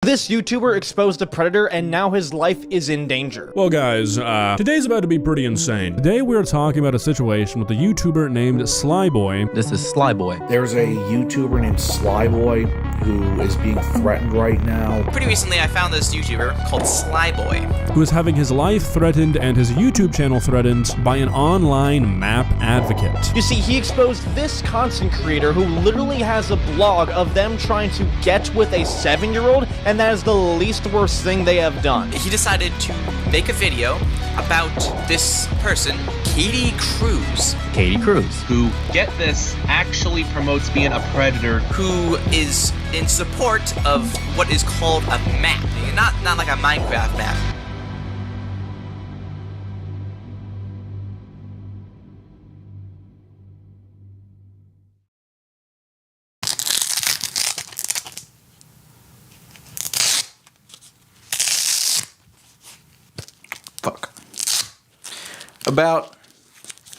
This YouTuber exposed a predator and now his life is in danger. Well guys, today's about to be pretty insane. Today we're talking about a situation with a YouTuber named Slyboy. This is Slyboy. There's a YouTuber named Slyboy who is being threatened right now. Pretty recently I found this YouTuber called Slyboy, who is having his life threatened and his YouTube channel threatened by an online map advocate. You see, he exposed this content creator who literally has a blog of them trying to get with a 7-year-old, and that is the least worst thing they have done. He decided to make a video about this person, Katie Cruz. Katie Cruz. Who, get this, actually promotes being a predator. Who is in support of what is called a map. Not like a Minecraft map. Fuck. About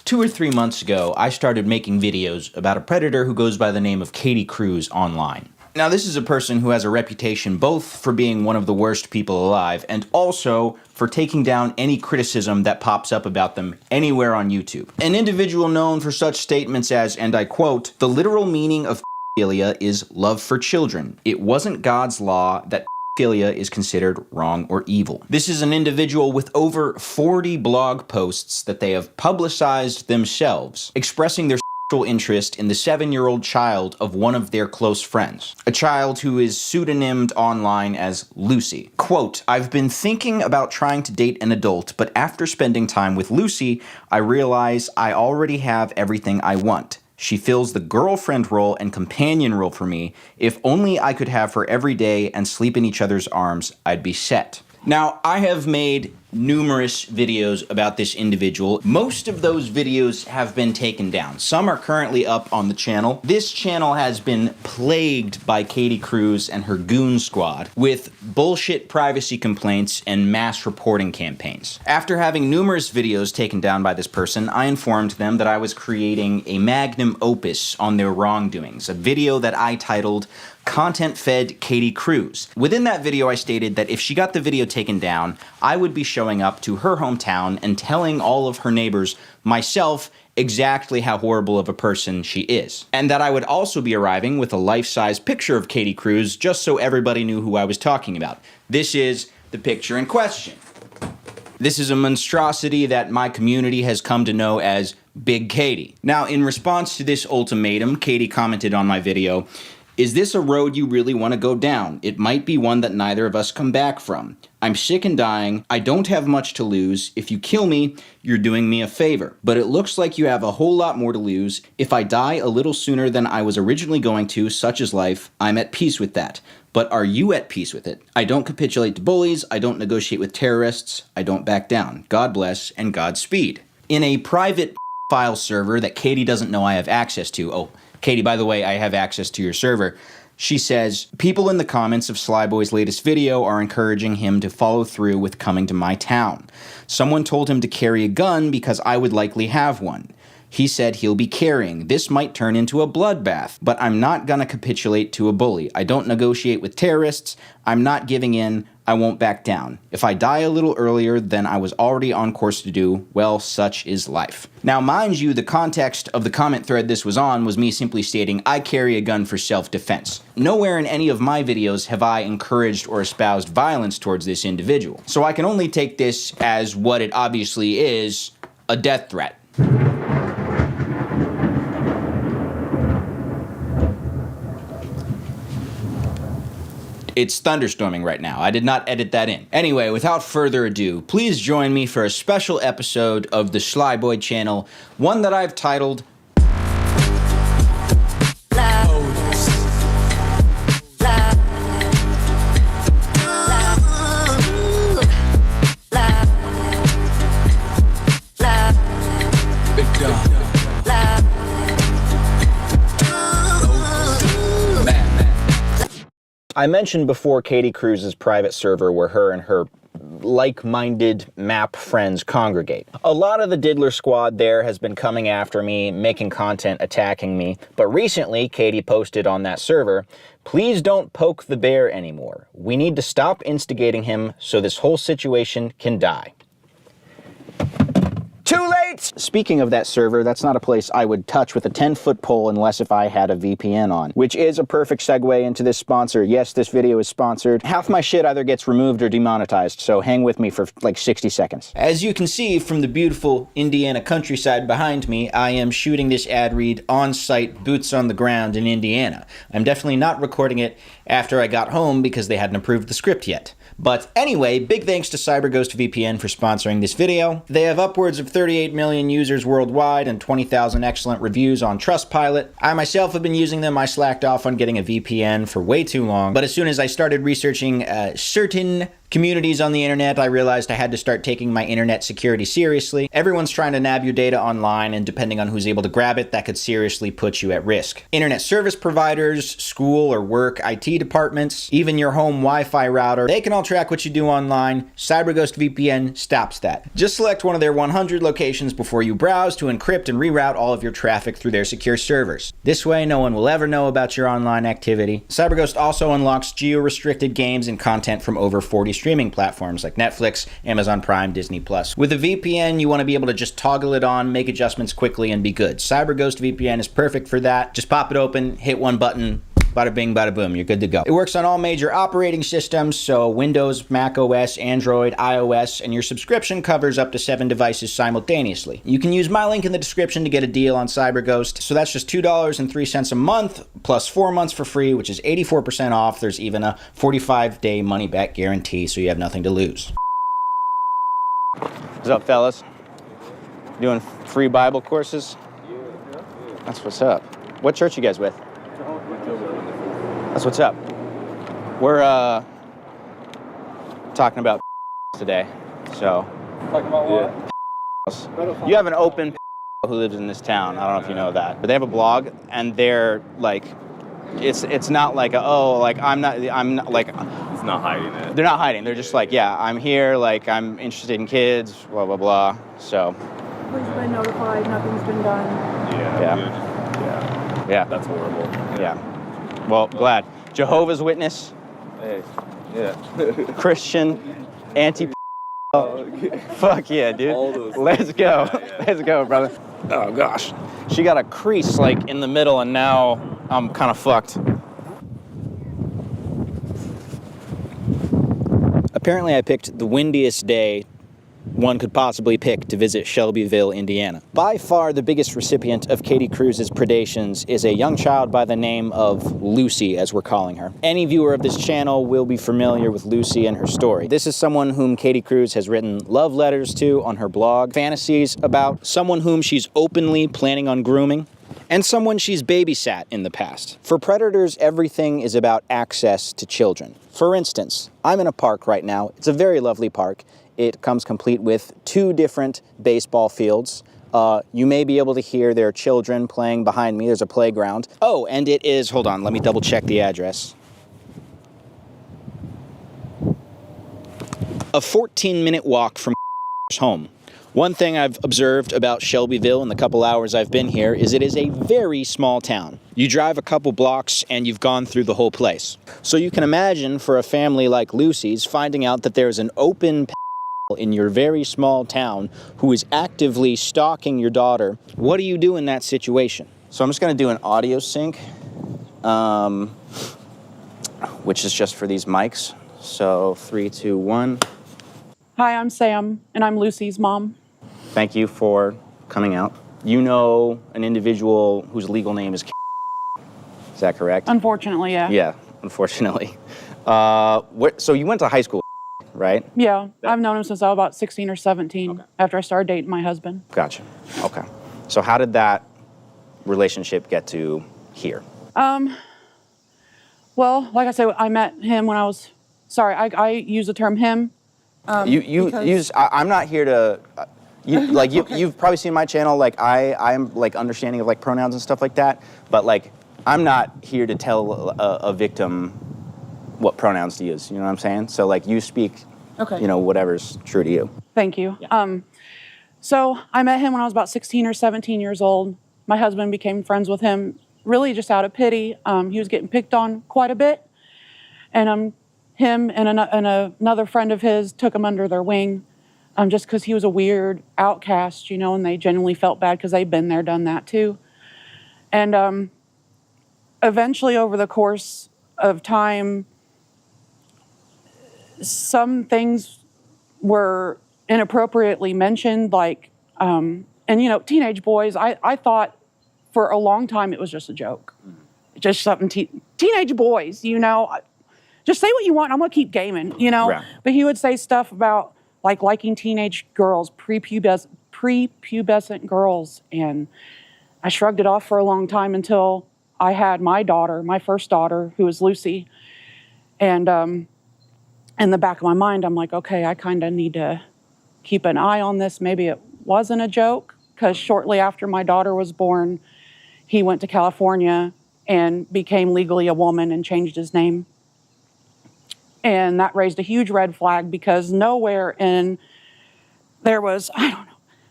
2 or 3 months ago, I started making videos about a predator who goes by the name of Katie Cruz online. Now, this is a person who has a reputation both for being one of the worst people alive and also for taking down any criticism that pops up about them anywhere on YouTube. An individual known for such statements as, and I quote, "The literal meaning of pedophilia is love for children. It wasn't God's law that pedophilia is considered wrong or evil." This is an individual with over 40 blog posts that they have publicized themselves, expressing their interest in the 7-year-old child of one of their close friends. A child who is pseudonymed online as Lucy. Quote, "I've been thinking about trying to date an adult, but after spending time with Lucy, I realize I already have everything I want. She fills the girlfriend role and companion role for me. If only I could have her every day and sleep in each other's arms, I'd be set." Now, I have made numerous videos about this individual. Most of those videos have been taken down. Some are currently up on the channel. This channel has been plagued by Katie Cruz and her goon squad with bullshit privacy complaints and mass reporting campaigns. After having numerous videos taken down by this person, I informed them that I was creating a magnum opus on their wrongdoings, a video that I titled Content-Fed Katie Cruz. Within that video, I stated that if she got the video taken down, I would be showing up to her hometown and telling all of her neighbors, myself, exactly how horrible of a person she is. And that I would also be arriving with a life-size picture of Katie Cruz just so everybody knew who I was talking about. This is the picture in question. This is a monstrosity that my community has come to know as Big Katie. Now, in response to this ultimatum, Katie commented on my video, "Is this a road you really want to go down? It might be one that neither of us come back from. I'm sick and dying. I don't have much to lose. If you kill me, you're doing me a favor. But it looks like you have a whole lot more to lose. If I die a little sooner than I was originally going to, such is life, I'm at peace with that. But are you at peace with it? I don't capitulate to bullies. I don't negotiate with terrorists. I don't back down. God bless and Godspeed." In a private file server that Katie doesn't know I have access to, oh, Katie, by the way, I have access to your server. She says, "People in the comments of Slyboy's latest video are encouraging him to follow through with coming to my town. Someone told him to carry a gun because I would likely have one. He said he'll be carrying. This might turn into a bloodbath, but I'm not gonna capitulate to a bully. I don't negotiate with terrorists. I'm not giving in. I won't back down. If I die a little earlier than I was already on course to do, well, such is life." Now, mind you, the context of the comment thread this was on was me simply stating, I carry a gun for self-defense. Nowhere in any of my videos have I encouraged or espoused violence towards this individual. So I can only take this as what it obviously is, a death threat. It's thunderstorming right now. I did not edit that in. Anyway, without further ado, please join me for a special episode of the Slyboy channel, one that I've titled I mentioned before Katie Cruz's private server where her and her like-minded map friends congregate. A lot of the Diddler squad there has been coming after me, making content, attacking me, but recently Katie posted on that server, "Please don't poke the bear anymore. We need to stop instigating him so this whole situation can die." Too late! Speaking of that server, that's not a place I would touch with a 10-foot pole unless if I had a VPN on, which is a perfect segue into this sponsor. Yes, this video is sponsored. Half my shit either gets removed or demonetized, so hang with me for like 60 seconds. As you can see from the beautiful Indiana countryside behind me, I am shooting this ad read on-site, boots on the ground in Indiana. I'm definitely not recording it after I got home because they hadn't approved the script yet. But anyway, big thanks to CyberGhost VPN for sponsoring this video. They have upwards of 38 million users worldwide and 20,000 excellent reviews on Trustpilot. I myself have been using them. I slacked off on getting a VPN for way too long. But as soon as I started researching certain communities on the internet, I realized I had to start taking my internet security seriously. Everyone's trying to nab your data online, and depending on who's able to grab it, that could seriously put you at risk. Internet service providers, school or work IT departments, even your home Wi-Fi router, they can all track what you do online. CyberGhost VPN stops that. Just select one of their 100 locations before you browse to encrypt and reroute all of your traffic through their secure servers. This way, no one will ever know about your online activity. CyberGhost also unlocks geo-restricted games and content from over 40 streaming platforms like Netflix, Amazon Prime, Disney+. With a VPN, you want to be able to just toggle it on, make adjustments quickly, and be good. CyberGhost VPN is perfect for that. Just pop it open, hit one button, bada bing, bada boom, you're good to go. It works on all major operating systems, so Windows, Mac OS, Android, iOS, and your subscription covers up to 7 devices simultaneously. You can use my link in the description to get a deal on CyberGhost, so that's just $2.03 a month, plus 4 months for free, which is 84% off. There's even a 45-day money-back guarantee, so you have nothing to lose. What's up, fellas? Doing free Bible courses? That's what's up. What church you guys with? That's what's up. We're talking about today, so. Talking about what? You have an open who lives in this town. I don't know if you know that, but they have a blog, and they're like, it's not like I'm not like. It's not hiding it. They're not hiding. They're just like, yeah, I'm here. Like, I'm interested in kids. Blah blah blah. So. Please have been notified. Nothing's been done. Yeah. That's horrible. Yeah. Well, glad. Jehovah's Witness. Hey. Yeah. Christian. Anti. Fuck yeah, dude. All those Let's go. Yeah. Let's go, brother. Oh gosh. She got a crease like in the middle, and now I'm kind of fucked. Apparently I picked the windiest day one could possibly pick to visit Shelbyville, Indiana. By far the biggest recipient of Katie Cruz's predations is a young child by the name of Lucy, as we're calling her. Any viewer of this channel will be familiar with Lucy and her story. This is someone whom Katie Cruz has written love letters to on her blog, fantasies about, someone whom she's openly planning on grooming, and someone she's babysat in the past. For predators, everything is about access to children. For instance, I'm in a park right now. It's a very lovely park. It comes complete with 2 different baseball fields. You may be able to hear their children playing behind me. There's a playground. Oh, and it is, hold on, let me double check the address. A 14-minute walk from home. One thing I've observed about Shelbyville in the couple hours I've been here is it is a very small town. You drive a couple blocks and you've gone through the whole place. So you can imagine for a family like Lucy's finding out that there's an open in your very small town who is actively stalking your daughter. What do you do in that situation? So I'm just going to do an audio sync, which is just for these mics. So 3, 2, 1. Hi, I'm Sam, and I'm Lucy's mom. Thank you for coming out. You know an individual whose legal name is Is that correct? Unfortunately, yeah. Yeah, unfortunately. So you went to high school, right? Yeah, I've known him since I was about 16 or 17, after I started dating my husband. Gotcha. Okay. So how did that relationship get to here? Well, like I said, I met him when I was, I use the term him. I'm not here to, you've probably seen my channel, like I'm like understanding of like pronouns and stuff like that, but like I'm not here to tell a victim what pronouns to use, you know what I'm saying? So like you speak Okay. You know, whatever's true to you. Thank you. So I met him when I was about 16 or 17 years old. My husband became friends with him really just out of pity. He was getting picked on quite a bit. And him and another friend of his took him under their wing just because he was a weird outcast, you know, and they genuinely felt bad because they'd been there, done that too. And eventually over the course of time, some things were inappropriately mentioned, like, and you know, teenage boys, I thought for a long time it was just a joke. Just something, teenage boys, you know, just say what you want, I'm gonna keep gaming, you know? Right. But he would say stuff about like liking teenage girls, prepubescent girls, and I shrugged it off for a long time until I had my daughter, my first daughter, who was Lucy, and in the back of my mind, I'm like, okay, I kind of need to keep an eye on this. Maybe it wasn't a joke, because shortly after my daughter was born, he went to California and became legally a woman and changed his name. And that raised a huge red flag, because nowhere there was,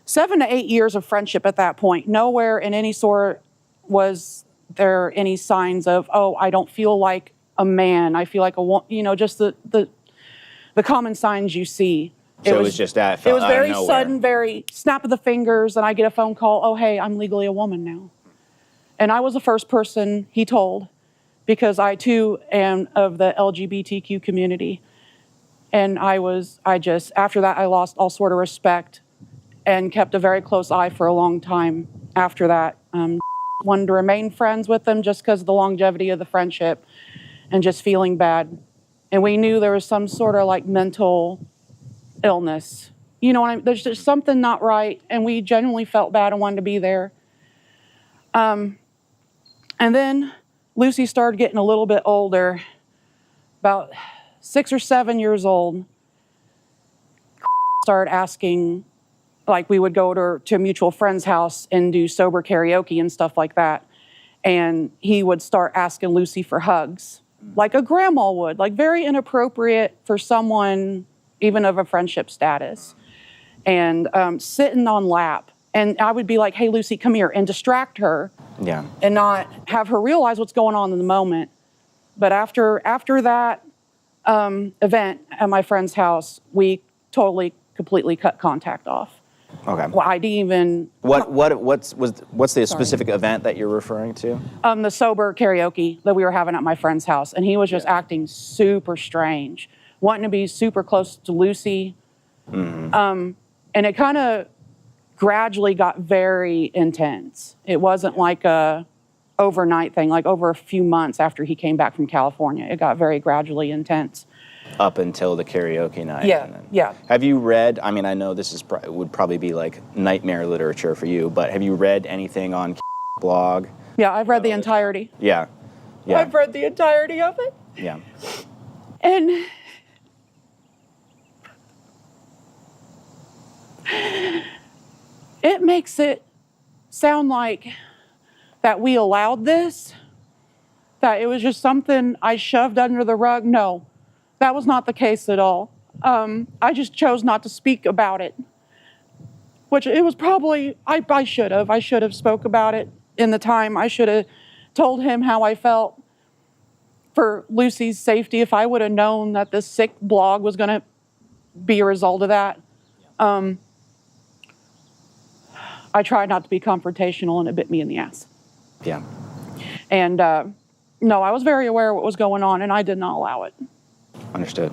7 to 8 years of friendship at that point. Nowhere in any sort was there any signs of, oh, I don't feel like a man. I feel like a woman, you know, just the common signs you see. So it was just that. It was very sudden, very snap of the fingers, and I get a phone call, oh, hey, I'm legally a woman now. And I was the first person he told, because I too am of the LGBTQ community. And after that, I lost all sort of respect and kept a very close eye for a long time after that. Wanted to remain friends with them just because of the longevity of the friendship and just feeling bad. And we knew there was some sort of like mental illness. You know what I mean? There's just something not right, and we genuinely felt bad and wanted to be there. And then Lucy started getting a little bit older, about 6 or 7 years old. Started asking, like we would go to a mutual friend's house and do sober karaoke and stuff like that. And he would start asking Lucy for hugs, like a grandma would, like very inappropriate for someone even of a friendship status. And sitting on lap. And I would be like, hey, Lucy, come here, and distract her. Yeah. And not have her realize what's going on in the moment. But after that event at my friend's house, we completely cut contact off. Okay. Well, I didn't even. What's the specific event that you're referring to? The sober karaoke that we were having at my friend's house, and he was just acting super strange, wanting to be super close to Lucy. Mm-hmm. And it kind of gradually got very intense. It wasn't like a overnight thing, like over a few months after he came back from California. It got very gradually intense. Up until the karaoke night. Yeah. Have you read, I mean, I know this would probably be like nightmare literature for you, but have you read anything on blog? Yeah, I've read the entirety. Yeah. I've read the entirety of it. Yeah. And it makes it sound like that we allowed this, that it was just something I shoved under the rug. No, that was not the case at all. I just chose not to speak about it, which it was probably, I should have spoke about it in the time. I should have told him how I felt for Lucy's safety if I would have known that this sick blog was going to be a result of that. I tried not to be confrontational, and it bit me in the ass. Yeah. And no, I was very aware of what was going on, and I did not allow it. Understood.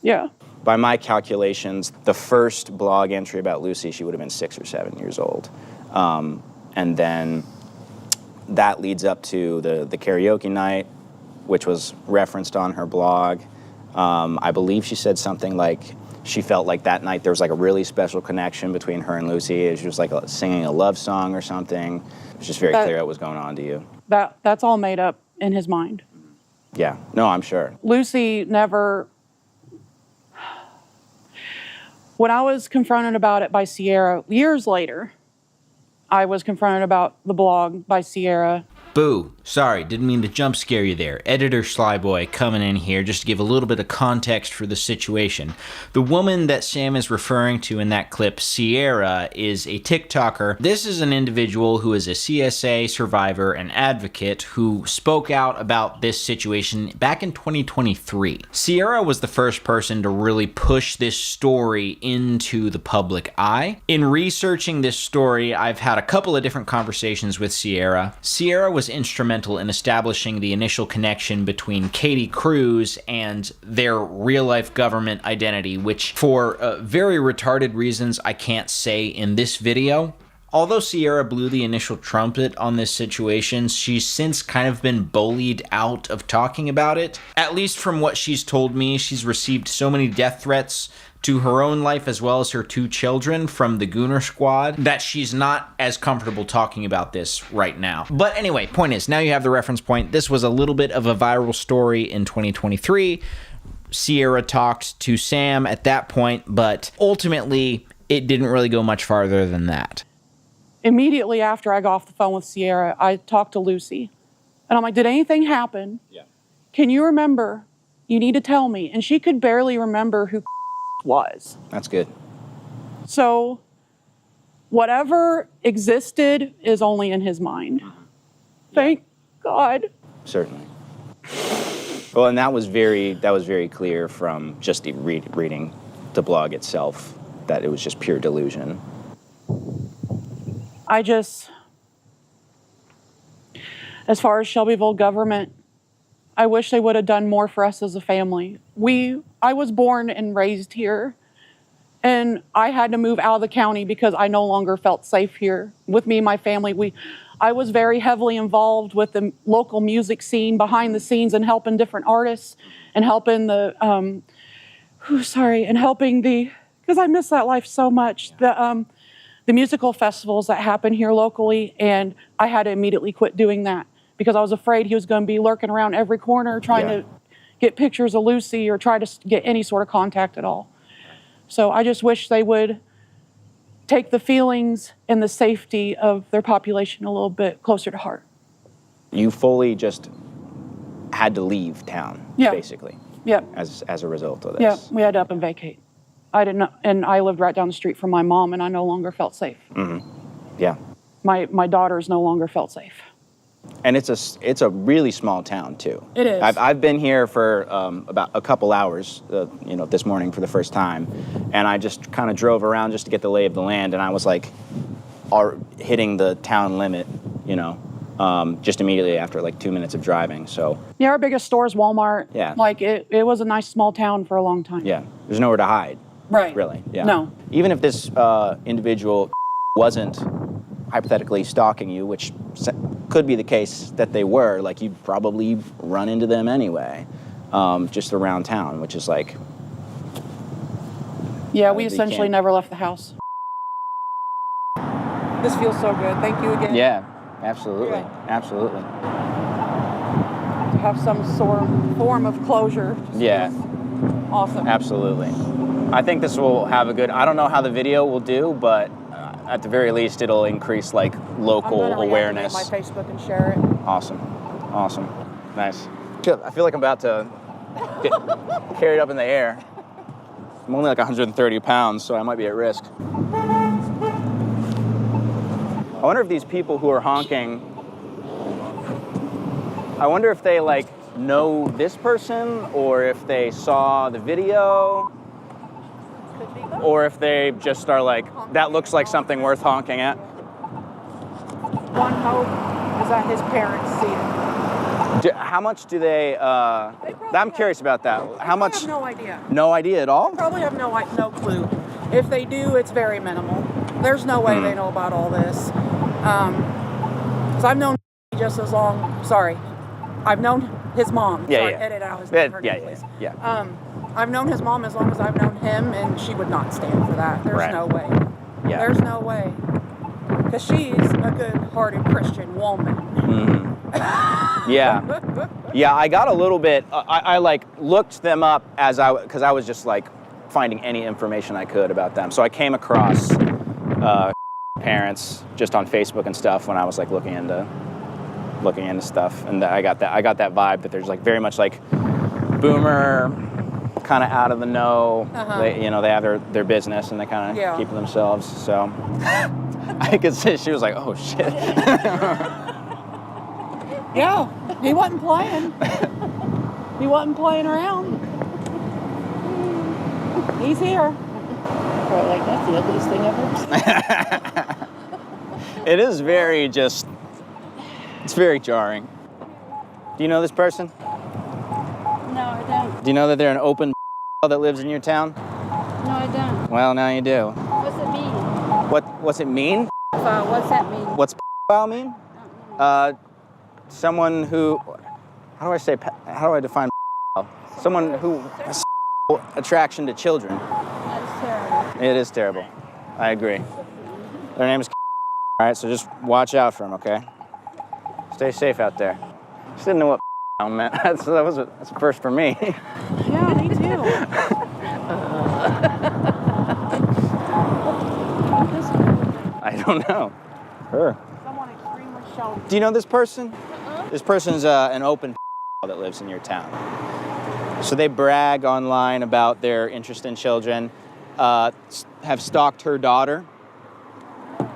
Yeah. By my calculations, the first blog entry about Lucy, she would have been 6 or 7 years old. And then that leads up to the karaoke night, which was referenced on her blog. I believe she said something like she felt like that night there was like a really special connection between her and Lucy. She was like singing a love song or something. It was just very clear what was going on to you. That's all made up in his mind. Yeah. No, I'm sure. Lucy never... When I was confronted about it by Sierra, years later, I was confronted about the blog by Sierra. Boo. Sorry, didn't mean to jump scare you there. Editor Slyboy coming in here just to give a little bit of context for the situation. The woman that Sam is referring to in that clip, Sierra, is a TikToker. This is an individual who is a CSA survivor and advocate who spoke out about this situation back in 2023. Sierra was the first person to really push this story into the public eye. In researching this story, I've had a couple of different conversations with Sierra. Sierra was instrumental in establishing the initial connection between Katie Cruz and their real-life government identity, which for very retarded reasons I can't say in this video. Although Sierra blew the initial trumpet on this situation, she's since kind of been bullied out of talking about it. At least from what she's told me, she's received so many death threats to her own life as well as her 2 children from the Gooner Squad that she's not as comfortable talking about this right now. But anyway, point is, now you have the reference point. This was a little bit of a viral story in 2023. Sierra talked to Sam at that point, but ultimately it didn't really go much farther than that. Immediately after I got off the phone with Sierra, I talked to Lucy. And I'm like, did anything happen? Yeah. Can you remember? You need to tell me. And she could barely remember who was. That's good. So whatever existed is only in his mind. Thank God. Certainly. Well, and that was very clear from just the reading the blog itself, that it was just pure delusion. As far as Shelbyville government, I wish they would have done more for us as a family. I was born and raised here, and I had to move out of the county because I no longer felt safe here. With me and my family, I was very heavily involved with the local music scene, behind the scenes, and helping different artists, and helping because I miss that life so much. The musical festivals that happen here locally, and I had to immediately quit doing that because I was afraid he was going to be lurking around every corner trying to get pictures of Lucy or try to get any sort of contact at all. So I just wish they would take the feelings and the safety of their population a little bit closer to heart. You fully just had to leave town, basically. Yeah. As a result of this. Yeah, we had to up and vacate. I didn't know, and I lived right down the street from my mom, and I no longer felt safe. Mm-hmm. Yeah. My daughters no longer felt safe. And it's a really small town too. It is. I've been here for about a couple hours, this morning for the first time, and I just kind of drove around just to get the lay of the land, and I was like, hitting the town limit, just immediately after like 2 minutes of driving. So yeah, our biggest store is Walmart. Yeah. Like it was a nice small town for a long time. Yeah, there's nowhere to hide. Right. Really. Yeah. No. Even if this individual wasn't hypothetically stalking you, which could be the case that they were, like you'd probably run into them anyway, just around town, which is like. Yeah, we essentially never left the house. This feels so good. Thank you again. Yeah, absolutely. Absolutely. To have some sort of form of closure. Yeah. Awesome. Absolutely. I think this will have I don't know how the video will do, but at the very least, it'll increase like local awareness. I'm gonna reactivate my Facebook and share it. Awesome. Nice. I feel like I'm about to get carried up in the air. I'm only like 130 pounds, so I might be at risk. I wonder if these people who are honking, I wonder if they like know this person, or if they saw the video, or if they just are like, that looks like something worth honking at. One hope is that his parents see it. How much do they I'm curious about that. How much? I have no idea. No idea at all? Probably have no clue. If they do, it's very minimal. There's no way they know about all this. Because I've known just as long, I've known his mom. Edit out his name, please. I've known his mom as long as I've known him, and she would not stand for that. There's no way. Yeah. There's no way. Because she's a good-hearted Christian woman. Mm-hmm. Yeah, I got a little bit, I like looked them up because I was just like finding any information I could about them. So I came across parents just on Facebook and stuff when I was like looking into looking into stuff, and I got that vibe that there's like very much like boomer, kind of out of the know. They, you know, they have their business and they kind of keep to themselves. So I could see she was like, oh shit. Yeah, he wasn't playing. He wasn't playing around. He's here. Probably like, that's the ugliest thing I've ever seen. It is very just, it's very jarring. Do you know this person? No, I don't. Do you know that they're an open that lives in your town? No, I don't. Well, now you do. What's it mean? What's it mean? What's that mean? What's mean? Someone who, how do I define someone who has attraction to children. That's terrible. It is terrible. I agree. Their name is all right, so just watch out for them, okay? Stay safe out there. Just didn't know what meant. That's a first for me. Yeah, me too. I don't know. Her. Someone extremely sheltered. Do you know this person? This person's an open that lives in your town. So they brag online about their interest in children, have stalked her daughter,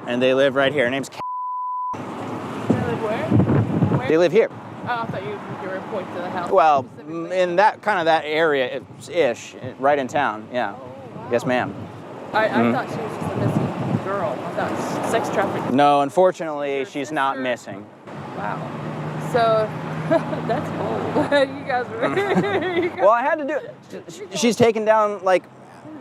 and they live right here. Her name's They live where? They live here. Oh, I thought you were pointing to the house. Well, in that kind of that area-ish, right in town, yeah. Yes, ma'am. I thought she was just a missing girl. I thought sex trafficking. No, unfortunately, she's not missing. Wow. So, that's bold. You guys were... Well, I had to do it. She's taken down, like,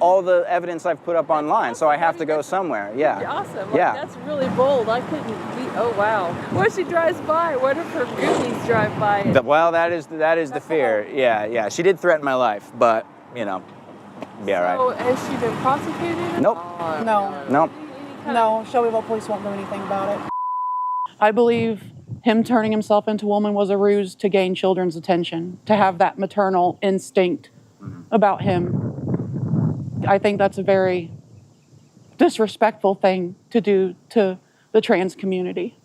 all the evidence I've put up online, so I have to go somewhere. Yeah. Awesome. Like, Yeah. That's really bold. I couldn't be... Oh, wow. What if she drives by? What if her goonies drive by? Well, that is the fear. Yeah. She did threaten my life, but, you know, yeah, right. So, has she been prosecuted? Nope. No. Nope. No, Shelbyville police won't do anything about it. I believe him turning himself into a woman was a ruse to gain children's attention, to have that maternal instinct about him. I think that's a very disrespectful thing to do to the trans community.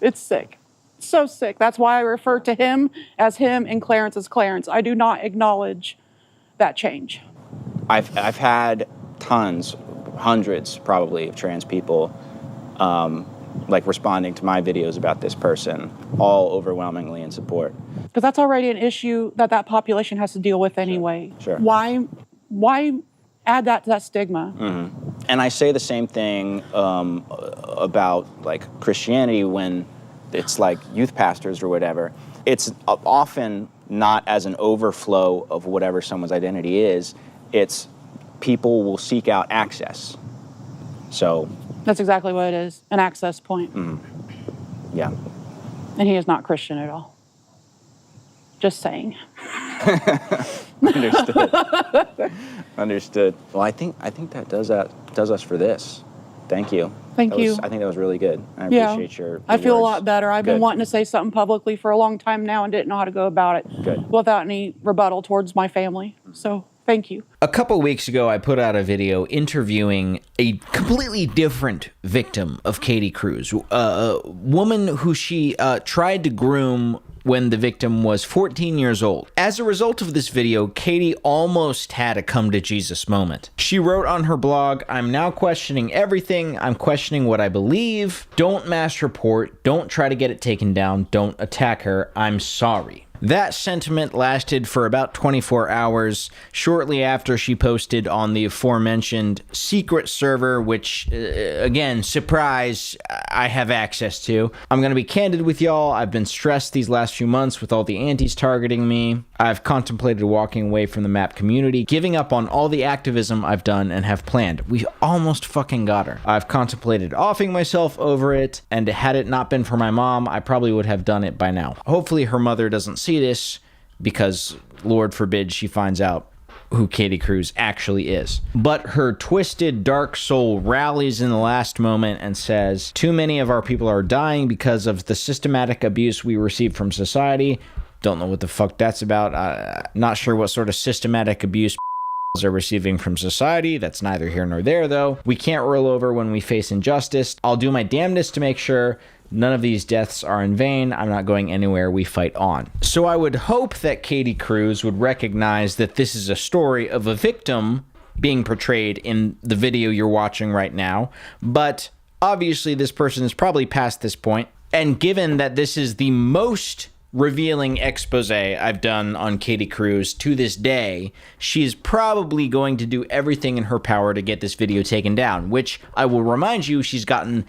It's sick. It's so sick. That's why I refer to him as him and Clarence as Clarence. I do not acknowledge that change. I've had tons, hundreds probably, of trans people like responding to my videos about this person, all overwhelmingly in support. Because that's already an issue that population has to deal with anyway. Sure. Why add that to that stigma? Mm-hmm. And I say the same thing about like Christianity when it's like youth pastors or whatever. It's often not as an overflow of whatever someone's identity is. It's people will seek out access. So That's exactly what it is, an access point. yeah. And he is not Christian at all. Just saying. Understood. Well, I think that does us for this. Thank you. Thank you. I think that was really good. I Yeah. appreciate your I feel words. a lot better. I've been Good. wanting to say something publicly for a long time now and didn't know how to go about it Good. without any rebuttal towards my family. So thank you. A couple weeks ago, I put out a video interviewing a completely different victim of Katie Cruz, a woman who she tried to groom when the victim was 14 years old. As a result of this video, Katie almost had a come-to-Jesus moment. She wrote on her blog, "I'm now questioning everything. I'm questioning what I believe. Don't mass report. Don't try to get it taken down. Don't attack her. I'm sorry." That sentiment lasted for about 24 hours, shortly after she posted on the aforementioned secret server, which, again, surprise, I have access to. I'm going to be candid with y'all. I've been stressed these last few months with all the antis targeting me. I've contemplated walking away from the map community, giving up on all the activism I've done and have planned. We almost fucking got her. I've contemplated offing myself over it, and had it not been for my mom, I probably would have done it by now. Hopefully her mother doesn't see this, because Lord forbid she finds out who Katie Cruz actually is. But her twisted, dark soul rallies in the last moment and says, "Too many of our people are dying because of the systematic abuse we receive from society." Don't know what the fuck that's about. Not sure what sort of systematic abuse are receiving from society. That's neither here nor there, though. We can't roll over when we face injustice. I'll do my damnedest to make sure None of these deaths are in vain. I'm not going anywhere. We fight on. So I would hope that Katie Cruz would recognize that this is a story of a victim being portrayed in the video you're watching right now. But obviously this person is probably past this point. And given that this is the most revealing expose I've done on Katie Cruz to this day, she's probably going to do everything in her power to get this video taken down, which I will remind you, she's gotten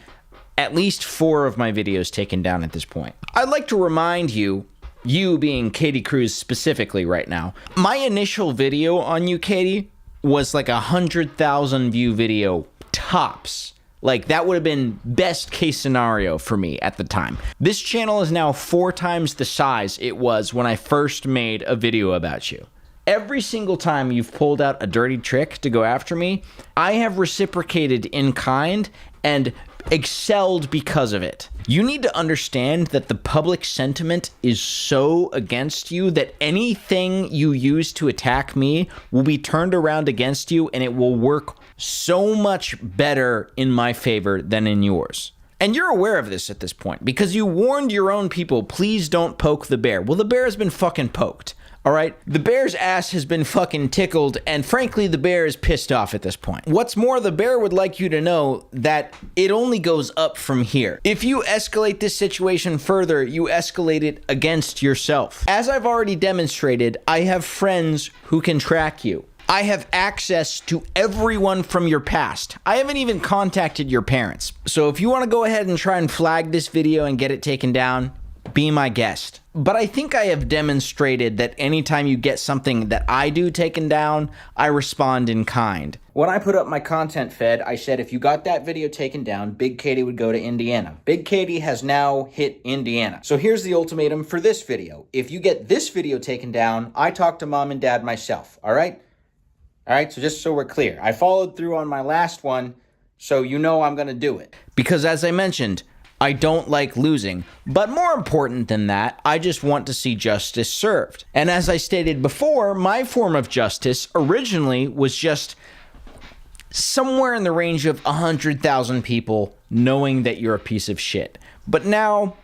at least 4 of my videos taken down at this point. I'd like to remind you, you being Katie Cruz specifically right now, my initial video on you, Katie, was like 100,000 view video tops. Like, that would have been best case scenario for me at the time. This channel is now 4 times the size it was when I first made a video about you. Every single time you've pulled out a dirty trick to go after me, I have reciprocated in kind and excelled because of it. You need to understand that the public sentiment is so against you that anything you use to attack me will be turned around against you, and it will work so much better in my favor than in yours. And you're aware of this at this point because you warned your own people, please don't poke the bear. Well, the bear has been fucking poked. All right, the bear's ass has been fucking tickled, and frankly, the bear is pissed off at this point. What's more, the bear would like you to know that it only goes up from here. If you escalate this situation further, you escalate it against yourself. As I've already demonstrated, I have friends who can track you. I have access to everyone from your past. I haven't even contacted your parents. So if you want to go ahead and try and flag this video and get it taken down, be my guest. But I think I have demonstrated that anytime you get something that I do taken down, I respond in kind. When I put up my content fed, I said if you got that video taken down, Big Katie would go to Indiana. Big Katie has now hit Indiana. So here's the ultimatum for this video. If you get this video taken down, I talk to mom and dad myself, all right? All right, so just so we're clear, I followed through on my last one, so you know I'm gonna do it. Because as I mentioned, I don't like losing, but more important than that, I just want to see justice served. And as I stated before, my form of justice originally was just somewhere in the range of 100,000 people knowing that you're a piece of shit. But now,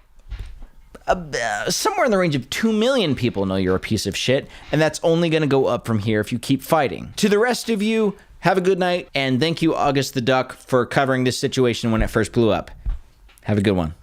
somewhere in the range of 2 million people know you're a piece of shit, and that's only gonna go up from here if you keep fighting. To the rest of you, have a good night, and thank you, August the Duck, for covering this situation when it first blew up. Have a good one.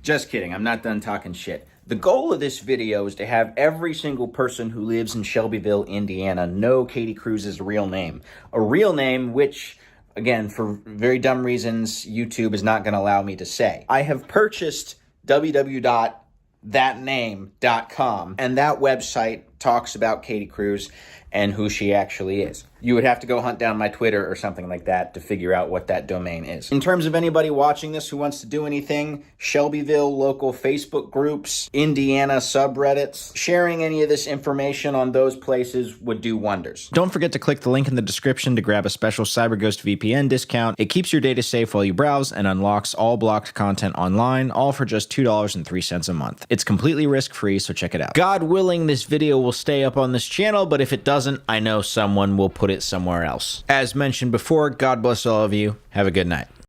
Just kidding, I'm not done talking shit. The goal of this video is to have every single person who lives in Shelbyville, Indiana know Katie Cruz's real name. A real name which, again, for very dumb reasons, YouTube is not going to allow me to say. I have purchased www.thatname.com, and that website talks about Katie Cruz and who she actually is. You would have to go hunt down my Twitter or something like that to figure out what that domain is. In terms of anybody watching this who wants to do anything, Shelbyville local Facebook groups, Indiana subreddits, sharing any of this information on those places would do wonders. Don't forget to click the link in the description to grab a special CyberGhost VPN discount. It keeps your data safe while you browse and unlocks all blocked content online, all for just $2.03 a month. It's completely risk-free, so check it out. God willing, this video will stay up on this channel, but if it doesn't, I know someone will put it somewhere else. As mentioned before, God bless all of you. Have a good night.